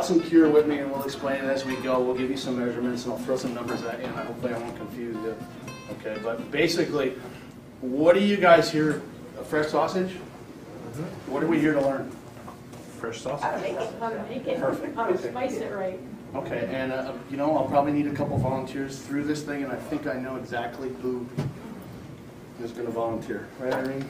some cure with me and we'll explain it as we go. We'll give you some measurements and I'll throw some numbers at you and hopefully I won't confuse you. Okay, but basically, what do you guys here? A fresh sausage? Mm-hmm. What are we here to learn? Fresh sausage. How to make it. How to make it. Perfect. How to spice it right. Okay, and you know, I'll probably need a couple volunteers through this thing, and I think I know exactly who is going to volunteer. Right, Irene?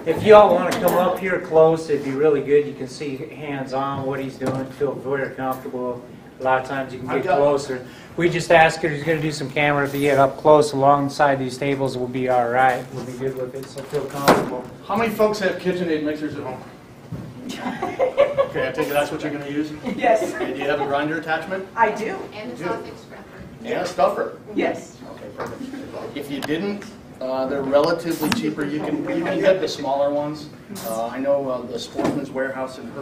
If you all want to come up here close, it'd be really good. You can see hands-on what he's doing, feel very comfortable. A lot of times you can get closer. We just ask her, he's going to do some camera. If you get up close alongside these tables, we'll be all right. We'll be good with it, so feel comfortable. How many folks have KitchenAid mixers at home? Okay, I take it that's what you're going to use? Yes. Okay, do you have a grinder attachment? I do. And a sausage scrapper. And a stuffer? Yes. Okay, perfect. If you didn't, they're relatively cheaper. You can get the smaller ones. I know the Sportsman's Warehouse in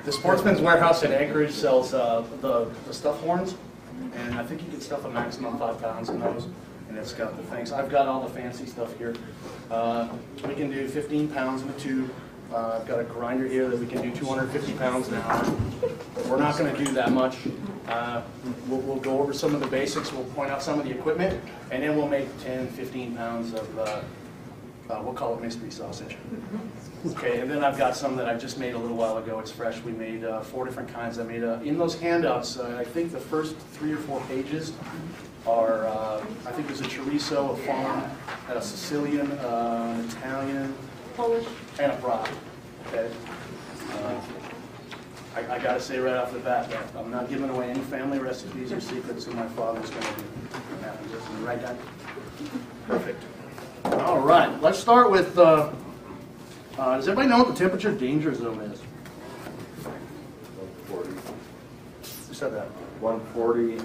the Sportsman's Warehouse in Anchorage sells the stuff horns, and I think you can stuff a maximum 5 pounds in those. And it's got the things. I've got all the fancy stuff here. We can do 15 pounds in a tube. I've got a grinder here that we can do 250 pounds an hour. We're not going to do that much. We'll go over some of the basics. We'll point out some of the equipment, and then we'll make 10, 15 pounds of, we'll call it mystery sausage. Okay, and then I've got some that I just made a little while ago. It's fresh. We made 4 different kinds. I made in those handouts. I think the first 3 or 4 pages are, I think there's a chorizo, a farm, a Sicilian, an Italian, Polish, and a brat. Okay. I got to say right off the bat that I'm not giving away any family recipes or secrets that my father's going to do. Right, Dad? Perfect. All right. Let's start with. Does everybody know what the temperature danger zone is? 140. Who said that? 140.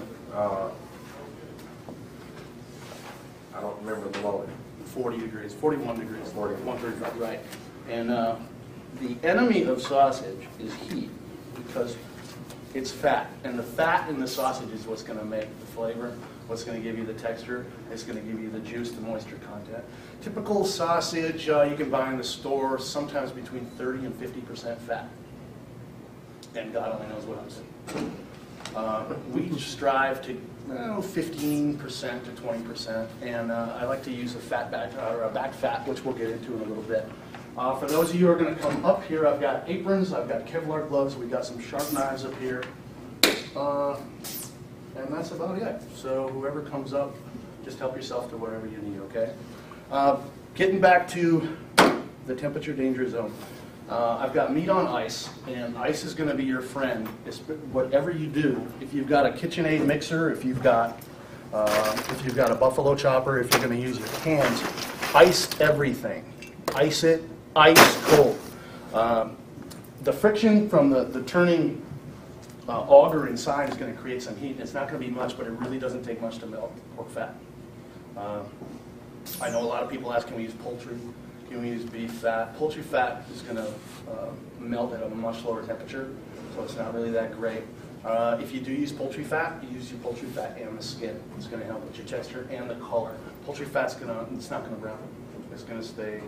I don't remember the low. 40 degrees, 41 degrees, 41. 135, right. And the enemy of sausage is heat because it's fat. And the fat in the sausage is what's going to make the flavor, what's going to give you the texture, it's going to give you the juice, the moisture content. Typical sausage you can buy in the store, sometimes between 30 and 50% fat. And God only knows what I'm saying. We strive to 15% to 20%, and I like to use a fat back or a back fat, which we'll get into in a little bit. For those of you who are going to come up here, I've got aprons, I've got Kevlar gloves, we've got some sharp knives up here, and that's about it. So whoever comes up, just help yourself to whatever you need. Okay. Getting back to the temperature danger zone. I've got meat on ice, and ice is going to be your friend. It's whatever you do, if you've got a KitchenAid mixer, if you've got a buffalo chopper, if you're going to use your hands, ice everything. Ice it, ice cold. The friction from the turning auger inside is going to create some heat. It's not going to be much, but it really doesn't take much to melt pork fat. I know a lot of people ask, can we use poultry? Can we use beef fat? Poultry fat is going to melt at a much lower temperature, so it's not really that great. If you do use poultry fat, you use your poultry fat and the skin. It's going to help with your texture and the color. Poultry fat's it's not going to brown. It's going to stay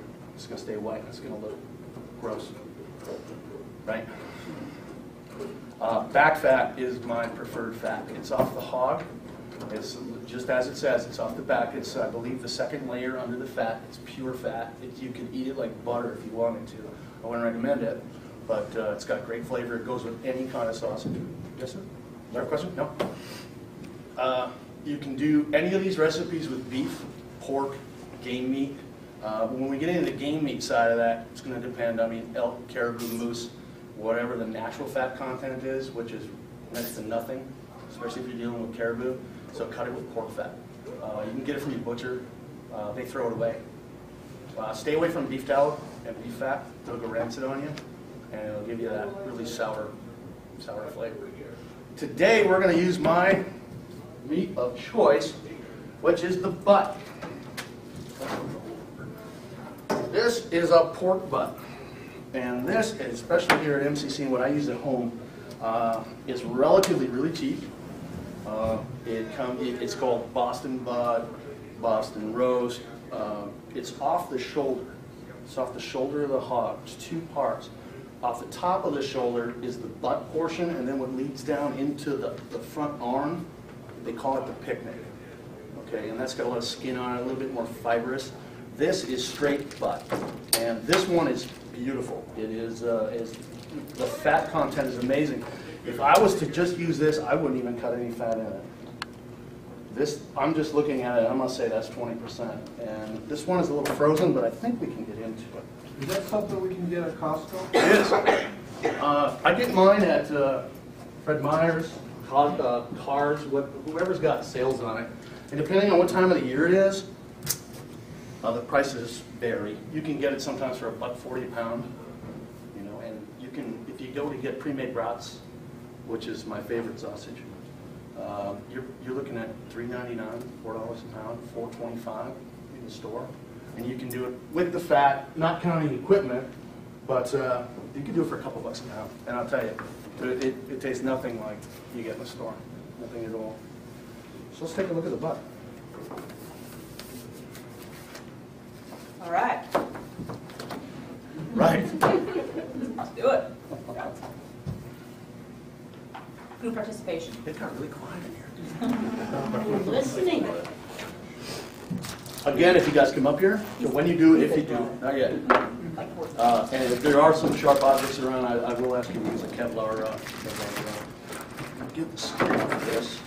white. It's going to look gross, right? Back fat is my preferred fat. It's off the hog. It's just as it says, it's off the back. It's, I believe, the second layer under the fat. It's pure fat. You can eat it like butter if you wanted to. I wouldn't recommend it, but it's got great flavor. It goes with any kind of sausage. Yes, sir? Is there a question? No? You can do any of these recipes with beef, pork, game meat. When we get into the game meat side of that, it's going to depend. I mean, elk, caribou, moose, whatever the natural fat content is, which is next to nothing, especially if you're dealing with caribou. So cut it with pork fat. You can get it from your butcher. They throw it away. Stay away from beef tallow and beef fat. They'll go rancid on you, and it'll give you that really sour flavor. Today we're going to use my meat of choice, which is the butt. This is a pork butt, and this, especially here at MCC, what I use at home, is relatively really cheap. It's called Boston butt, Boston roast. It's off the shoulder, It's off the shoulder of the hog. There's two parts. Off the top of the shoulder is the butt portion, and then what leads down into the front arm, they call it the picnic. Okay, and that's got a lot of skin on it, a little bit more fibrous. This is straight butt, and this one is beautiful. It is the fat content is amazing. If I was to just use this, I wouldn't even cut any fat in it. This, I'm just looking at it, I'm gonna say that's 20%. And this one is a little frozen, but I think we can get into it. Is that something we can get at Costco? It is. I get mine at Fred Meyer's, Cars, whoever's got sales on it. And depending on what time of the year it is, the prices vary. You can get it sometimes for $1.40 a pound, you know, and you can, if you go to get pre-made brats, which is my favorite sausage, you're looking at $3.99, $4 a pound, $4.25 in the store. And you can do it with the fat, not counting equipment, but you can do it for a couple bucks a pound. And I'll tell you, it tastes nothing like you get in the store, nothing at all. So let's take a look at the butt. All right, Right. let's do it. Group participation. It got really quiet in here. We're listening. Again, if you guys come up here, so when you do, if you do, not yet. And if there are some sharp objects around, I will ask you to use a Kevlar. Get the skin off this.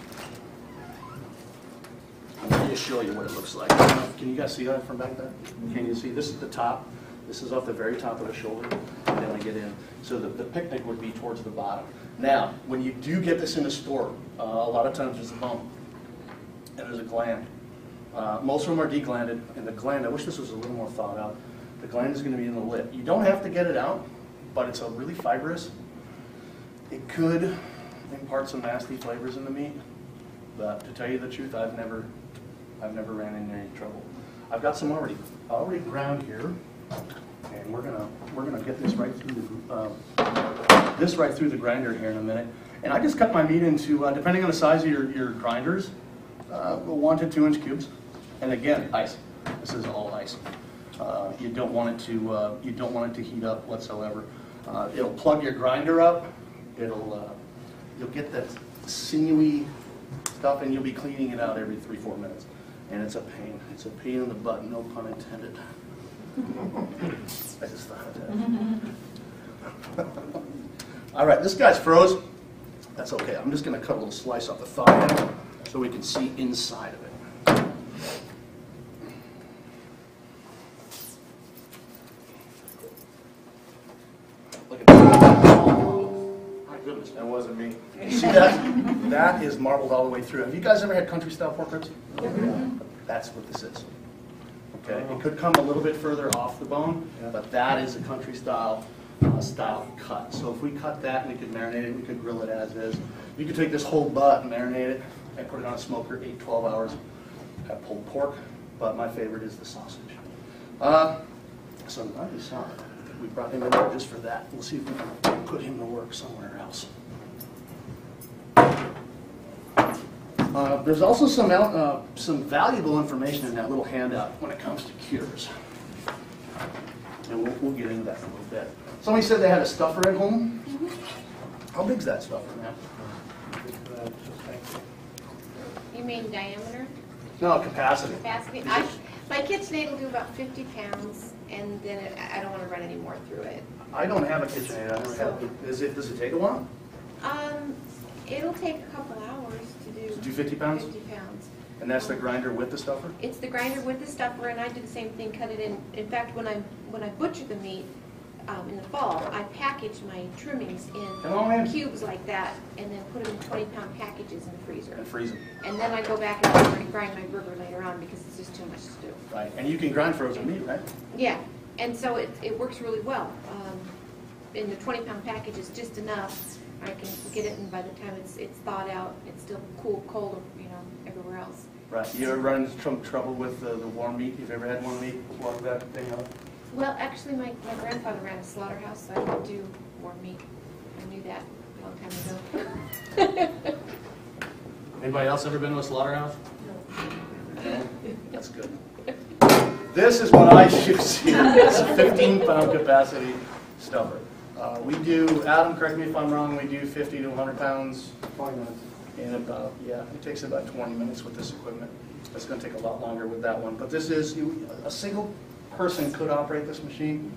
I'm going to show you what it looks like. Can you guys see that from back there? Can you see? This is the top. This is off the very top of the shoulder, and then I get in. So the picnic would be towards the bottom. Now, when you do get this in the store, a lot of times there's a bump, and there's a gland. Most of them are deglanded, and the gland, I wish this was a little more thought out, the gland is going to be in the lip. You don't have to get it out, but it's a really fibrous. It could impart some nasty flavors in the meat, but to tell you the truth, I've never ran into any trouble. I've got some already ground here, and we're gonna get this right through the grinder here in a minute. And I just cut my meat into, depending on the size of your grinders, 1 to 2 inch cubes. And again, ice. This is all ice. You don't want it to heat up whatsoever. It'll plug your grinder up. You'll get that sinewy stuff, and you'll be cleaning it out every 3-4 minutes. And it's a pain. It's a pain in the butt, no pun intended. I just thought of that. All right, this guy's froze. That's okay. I'm just going to cut a little slice off the thigh so we can see inside of it. Look at that. Oh, my goodness. That wasn't me. You see that? That is marbled all the way through. Have you guys ever had country style pork ribs? That's what this is. Okay, it could come a little bit further off the bone, but that is a country style cut. So if we cut that, we could marinate it, we could grill it as is. You could take this whole butt and marinate it and put it on a smoker 8-12 hours. Have pulled pork, but my favorite is the sausage. So I just saw we brought him in there just for that. We'll see if we can put him to work somewhere else. There's also some valuable information in that little handout when it comes to cures. And we'll get into that in a little bit. Somebody said they had a stuffer at home. How big's that stuffer, man? You mean diameter? No, capacity. Capacity? My KitchenAid will do about 50 pounds, and then I don't want to run any more through it. I don't have a KitchenAid. I never have. Does it take a while? It'll take a couple hours to do. To do 50 pounds? 50 pounds. And that's the grinder with the stuffer? It's the grinder with the stuffer, and I do the same thing, cut it in. In fact, when I butcher the meat in the fall, I package my trimmings in cubes like that, and then put them in 20-pound packages in the freezer. And freeze them. And then I go back and grind my burger later on because it's just too much to do. Right. And you can grind frozen meat, right? Yeah, and so it works really well. In the 20-pound package is just enough. I can get it, and by the time it's thawed out, it's still cool, cold, everywhere else. Right. You ever run into trouble with the warm meat? You've ever had warm meat? Warm that thing up? Well, actually, my grandfather ran a slaughterhouse, so I don't do warm meat. I knew that a long time ago. Anybody else ever been to a slaughterhouse? No. No? That's good. This is what I use here. It's a 15-pound capacity stuffer. We do, Adam, correct me if I'm wrong, we do 50 to 100 pounds 20 minutes. in about, yeah, it takes about 20 minutes with this equipment. It's going to take a lot longer with that one. But this is, a single person could operate this machine.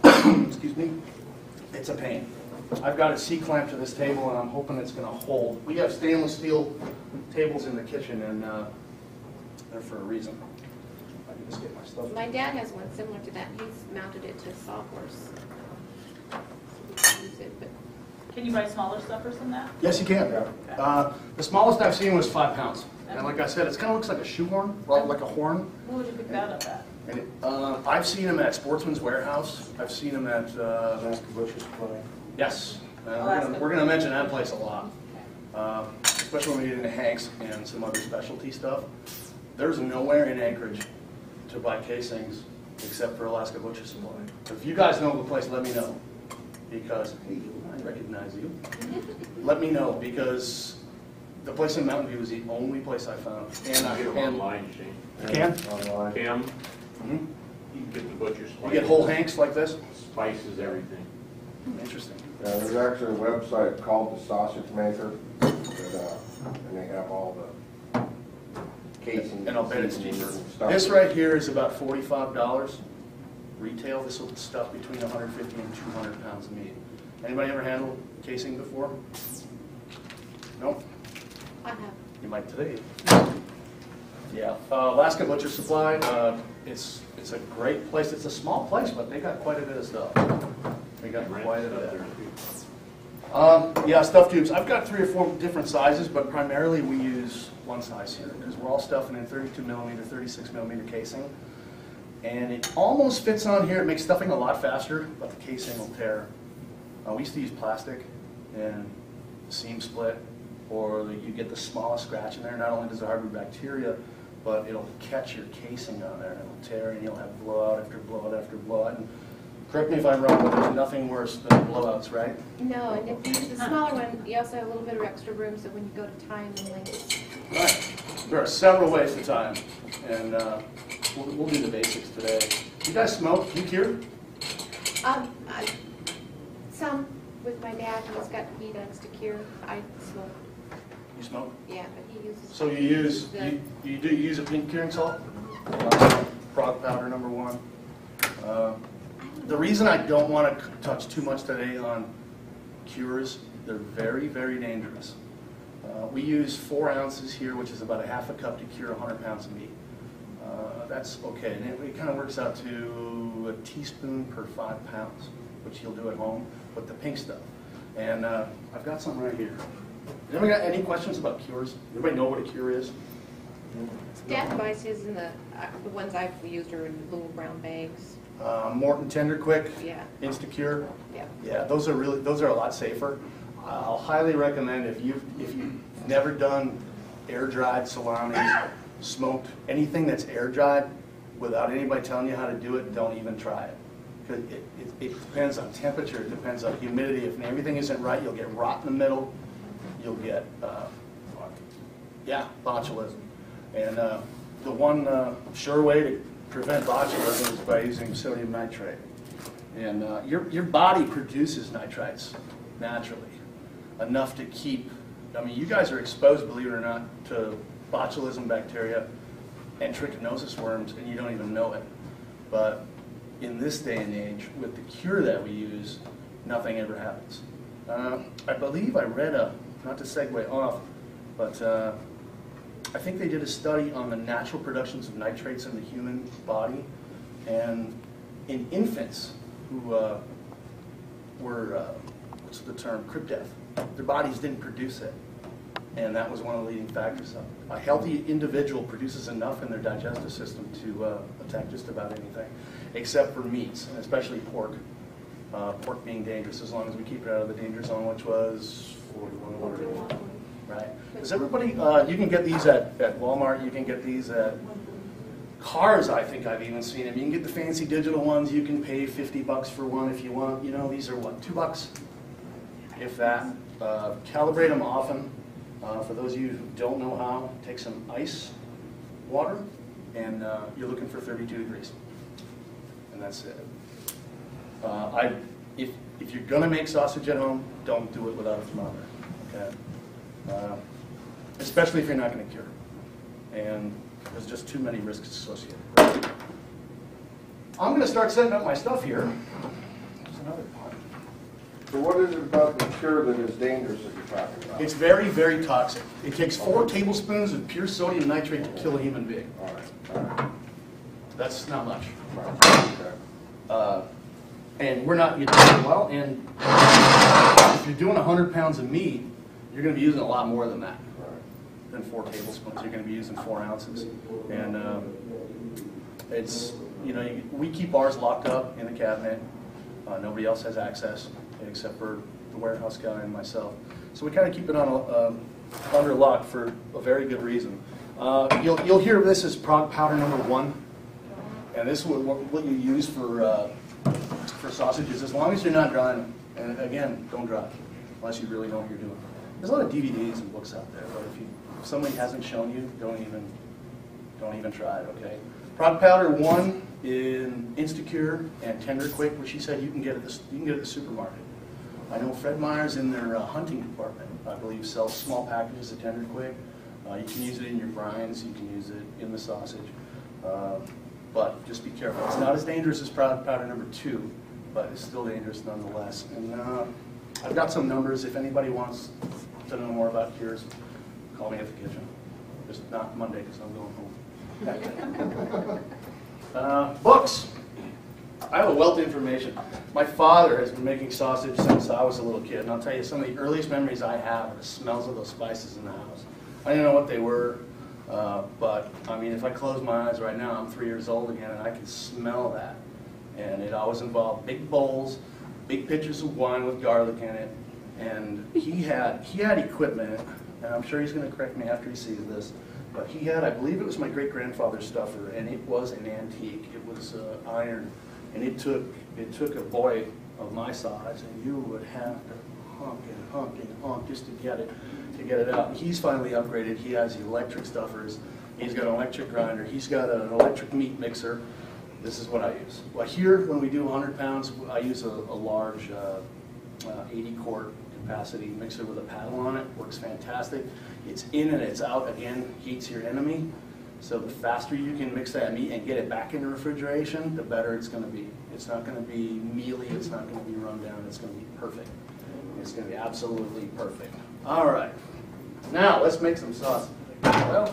Excuse me. It's a pain. I've got a C-clamp to this table, and I'm hoping it's going to hold. We have stainless steel tables in the kitchen, and they're for a reason. I can just get my stuff. My dad has one similar to that. He's mounted it to a sawhorse. So we can use it, but Can you buy smaller stuffers than that? Yes, you can. The smallest I've seen was 5 pounds. And like I said, it kind of looks like a shoehorn, well, like a horn. Where would you pick that up at? And I've seen them at Sportsman's Warehouse. I've seen them at, Alaskan Butcher Supply. yes. Alaska. We're going to mention that place a lot. Especially when we get into Hanks and some other specialty stuff. There's nowhere in Anchorage to buy casings except for Alaskan Butcher Supply. If you guys know the place, let me know. Because, hey, I recognize you. Let me know, because the place in Mountain View is the only place I found. And You get them online, Shane. You can? Online. Cam, Mhm. you can get the butcher's You get whole Hanks like this? spices, everything. Interesting. Yeah, there's actually a website called the Sausage Maker, that, and they have all the casings. And I'll bet it's seasonings cheaper. and stuff. This right here is about $45 retail. This will stuff between 150 and 200 pounds of meat. Anybody ever handled casing before? No? I have. You might today. Yeah, Alaska Butcher Supply, it's a great place. It's a small place, but they got quite a bit of stuff. They got quite a bit. Yeah, stuff tubes. I've got 3 or 4 different sizes, but primarily we use one size here because we're all stuffing in 32 millimeter, 36 millimeter casing. And it almost fits on here. It makes stuffing a lot faster, but the casing will tear. We used to use plastic and seam split, or you get the smallest scratch in there. Not only does it harbor bacteria, but it'll catch your casing on there and it'll tear, and you'll have blowout after blowout after blowout. And correct me if I'm wrong, but there's nothing worse than blowouts, right? No, and if you use the smaller one, you also have a little bit of extra room, so when you go to time and lengths. Right. There are several ways to time, and we'll do the basics today. You guys smoke? You cure? Some with my dad, he likes to cure. I smoke, You smoke? yeah, but he uses. So you do use a pink curing salt? Frog powder #1. The reason I don't want to touch too much today on cures, they're very, very dangerous. We use 4 ounces here, which is about a half a cup to cure 100 pounds of meat. That's okay, and it kind of works out to a teaspoon per 5 pounds, which you'll do at home with the pink stuff. And I've got some right here. Anybody got any questions about cures? Everybody know what a cure is? Dad buys his in the ones I've used are in little brown bags. Morton Tender Quick, Yeah, Instacure. yeah. Yeah, those are a lot safer. I'll highly recommend if you've never done air dried salamis, smoked anything that's air dried without anybody telling you how to do it, don't even try it. Because it depends on temperature, it depends on humidity. If everything isn't right, you'll get rot in the middle. You'll get botulism. And the one sure way to prevent botulism is by using sodium nitrate. And your body produces nitrites naturally, enough to keep, I mean, you guys are exposed, believe it or not, to botulism bacteria and trichinosis worms, and you don't even know it. But in this day and age, with the cure that we use, nothing ever happens. I believe I read not to segue off, but I think they did a study on the natural productions of nitrates in the human body, and in infants who were, what's the term, crib death, their bodies didn't produce it, and that was one of the leading factors. A healthy individual produces enough in their digestive system to attack just about anything, except for meats, and especially pork. Pork being dangerous as long as we keep it out of the danger zone, which was 41. Right. Does everybody, you can get these at Walmart, you can get these at cars, I think I've even seen them. You can get the fancy digital ones, you can pay $50 for one if you want. You know, these are what, $2? If that. Calibrate them often. For those of you who don't know how, take some ice water, and you're looking for 32 degrees. And that's it. If you're gonna make sausage at home, don't do it without a thermometer, okay? Especially if you're not gonna cure. And there's just too many risks associated. I'm gonna start setting up my stuff here. There's another pot. So what is it about the cure that is dangerous that you're talking about? It's very, very toxic. It takes 4 tablespoons of pure sodium nitrate to kill a human being. All right. That's not much. Okay. And we're not, well, and if you're doing 100 pounds of meat, you're going to be using a lot more than that. Than 4 tablespoons. You're going to be using 4 ounces. And it's, we keep ours locked up in the cabinet. Nobody else has access except for the warehouse guy and myself. So we kind of keep it on under lock for a very good reason. You'll hear this as prog powder number 1. And this is what you use for sausages, as long as you're not drying them. And again, don't dry, unless you really know what you're doing. There's a lot of DVDs and books out there, but if somebody hasn't shown you, don't even try it, okay? Prog powder 1 in Instacure and Tender Quick, which he said you can get at the supermarket. I know Fred Meyer's in their hunting department, I believe, sells small packages of Tender Quick. You can use it in your brines, you can use it in the sausage. But just be careful. It's not as dangerous as powder number 2, but it's still dangerous nonetheless. And I've got some numbers. If anybody wants to know more about cures, call me at the kitchen. Just not Monday because I'm going home. Books. I have a wealth of information. My father has been making sausage since I was a little kid, and I'll tell you, some of the earliest memories I have are the smells of those spices in the house. I didn't know what they were. But, I mean, if I close my eyes right now, I'm 3 years old again, and I can smell that. And it always involved big bowls, big pitchers of wine with garlic in it. And he had equipment, and I'm sure he's going to correct me after he sees this, but he had, I believe it was my great-grandfather's stuffer, and it was an antique. It was iron, and it took a boy of my size, and you would have to honk and honk and honk just to get it out. He's finally upgraded. He has electric stuffers. He's got an electric grinder. He's got an electric meat mixer. This is what I use. Well, here, when we do 100 pounds, I use a large 80-quart capacity mixer with a paddle on it. Works fantastic. It's in and it's out. Again, heat's your enemy. So the faster you can mix that meat and get it back into refrigeration, the better it's going to be. It's not going to be mealy. It's not going to be run down. It's going to be perfect. It's going to be absolutely perfect. All right. Now, let's make some sausage. Well,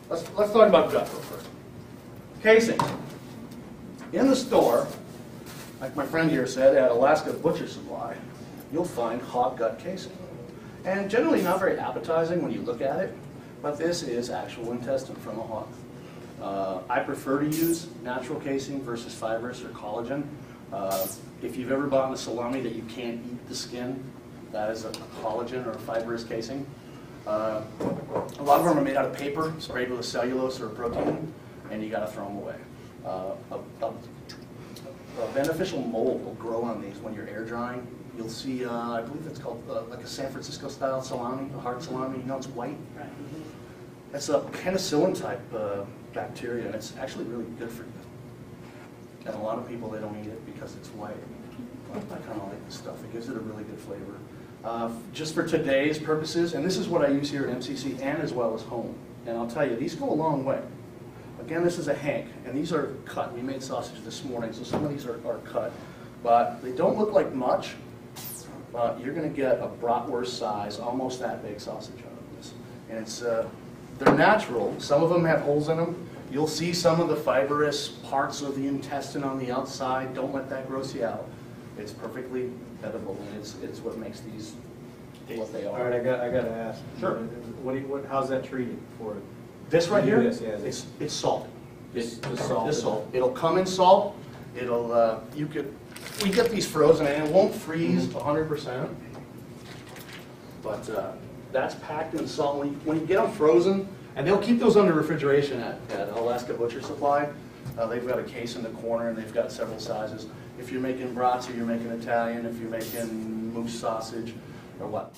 let's talk about gut real first. Casing. In the store, like my friend here said, at Alaska Butcher Supply, you'll find hog gut casing. And generally not very appetizing when you look at it, but this is actual intestine from a hog. I prefer to use natural casing versus fibrous or collagen. If you've ever bought a salami that you can't eat the skin, that is a collagen or a fibrous casing. A lot of them are made out of paper, sprayed with a cellulose or a protein, and you got to throw them away. A beneficial mold will grow on these when you're air drying. You'll see, I believe it's called like a San Francisco style salami, a hard salami. You know, it's white. It's a penicillin type bacteria, and it's actually really good for you. And a lot of people, they don't eat it because it's white. I kind of like the stuff. It gives it a really good flavor. Just for today's purposes, and this is what I use here at MCC and as well as home. And I'll tell you, these go a long way. Again, this is a hank, and these are cut. We made sausage this morning, so some of these are cut. But they don't look like much, but you're going to get a bratwurst size, almost that big sausage out of this. And it's, they're natural. Some of them have holes in them. You'll see some of the fibrous parts of the intestine on the outside. Don't let that gross you out. It's perfectly edible, and it's what makes these what they are. All right, I got to ask. Sure. How's that treated for? This right here, Yes, yeah, it's salt. Just salt. This salt. It'll come in salt. It'll we get these frozen, and it won't freeze 100%. But that's packed in salt. When you get them frozen, and they'll keep those under refrigeration at Alaska Butcher Supply. They've got a case in the corner, and they've got several sizes. If you're making brats or you're making Italian, if you're making moose sausage or what.